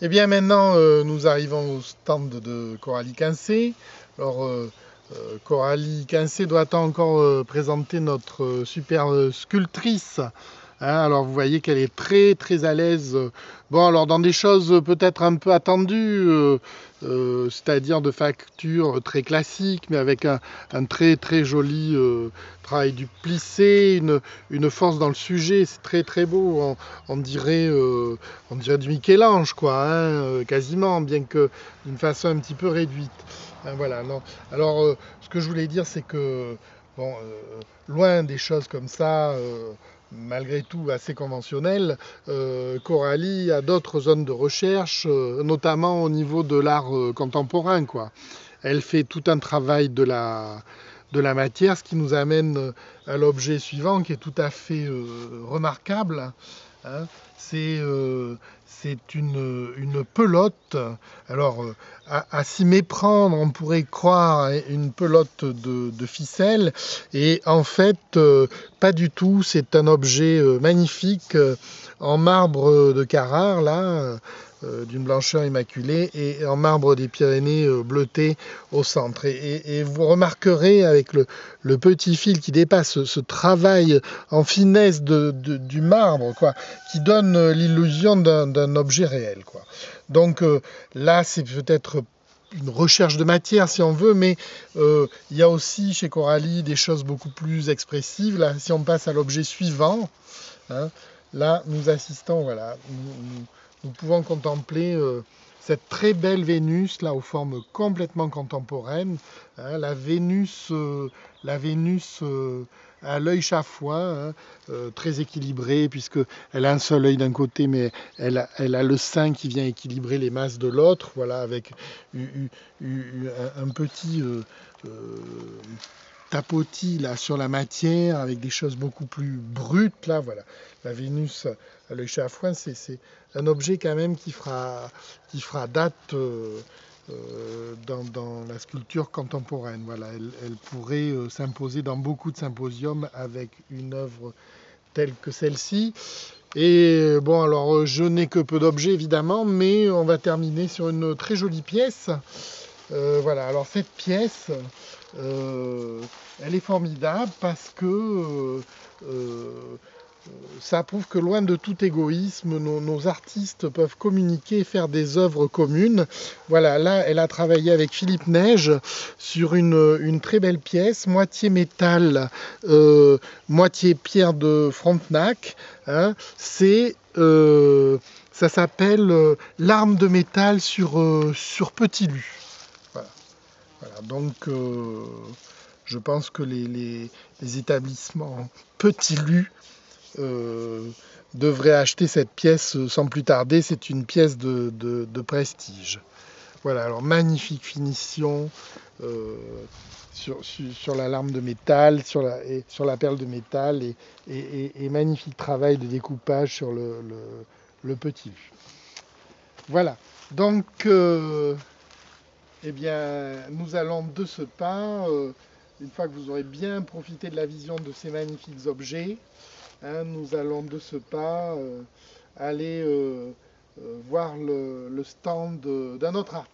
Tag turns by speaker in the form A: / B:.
A: Eh bien maintenant, nous arrivons au stand de Coralie Quincé. Alors, Coralie Quincé doit encore présenter notre super sculptrice. Hein, alors vous voyez qu'elle est très très à l'aise. Bon, alors dans des choses peut-être un peu attendues, c'est-à-dire de facture très classique, mais avec un très très joli travail du plissé, une force dans le sujet, c'est très très beau. On dirait, on dirait du Michel-Ange, quoi, hein, quasiment, bien que d'une façon un petit peu réduite. Hein, voilà, non. Alors, ce que je voulais dire, c'est que, bon, loin des choses comme ça, malgré tout assez conventionnelles, Coralie a d'autres zones de recherche, notamment au niveau de l'art contemporain, quoi. Elle fait tout un travail de la matière, ce qui nous amène à l'objet suivant, qui est tout à fait remarquable. Hein. C'est une pelote. Alors, à s'y méprendre, on pourrait croire à une pelote de ficelle. Et en fait, pas du tout. C'est un objet magnifique en marbre de Carrare, là, d'une blancheur immaculée, et en marbre des Pyrénées bleuté au centre. Et vous remarquerez avec le petit fil qui dépasse ce travail en finesse du marbre, quoi, qui donne l'illusion d'un objet réel, quoi. Donc là, c'est peut-être une recherche de matière si on veut, mais il y a aussi chez Coralie des choses beaucoup plus expressives. Là, si on passe à l'objet suivant, hein, là, nous assistons, voilà, nous pouvons contempler cette très belle Vénus, là, aux formes complètement contemporaines, hein, la Vénus à l'œil chafouin, hein, très équilibrée, puisqu'elle a un seul œil d'un côté, mais elle a le sein qui vient équilibrer les masses de l'autre, voilà, avec un petit tapotis là sur la matière avec des choses beaucoup plus brutes là, voilà. La Vénus à l'œil chafouin, c'est un objet quand même qui fera date dans la sculpture contemporaine. Voilà, elle pourrait s'imposer dans beaucoup de symposiums avec une œuvre telle que celle-ci. Et bon, alors je n'ai que peu d'objets évidemment, mais on va terminer sur une très jolie pièce. Voilà, alors cette pièce, elle est formidable parce que ça prouve que loin de tout égoïsme, nos artistes peuvent communiquer et faire des œuvres communes. Voilà, là, elle a travaillé avec Philippe Neige sur une très belle pièce, moitié métal, moitié pierre de Frontenac. Hein. Ça s'appelle l'arme de métal sur petit lu. Voilà. Voilà. Donc, je pense que les établissements petit lu devrait acheter cette pièce sans plus tarder. C'est une pièce de prestige. Voilà, alors magnifique finition sur la lame de métal, sur la perle de métal et magnifique travail de découpage sur le petit vu. Voilà, donc eh bien, nous allons de ce pas, une fois que vous aurez bien profité de la vision de ces magnifiques objets, hein, nous allons de ce pas aller voir le stand d'un autre artiste.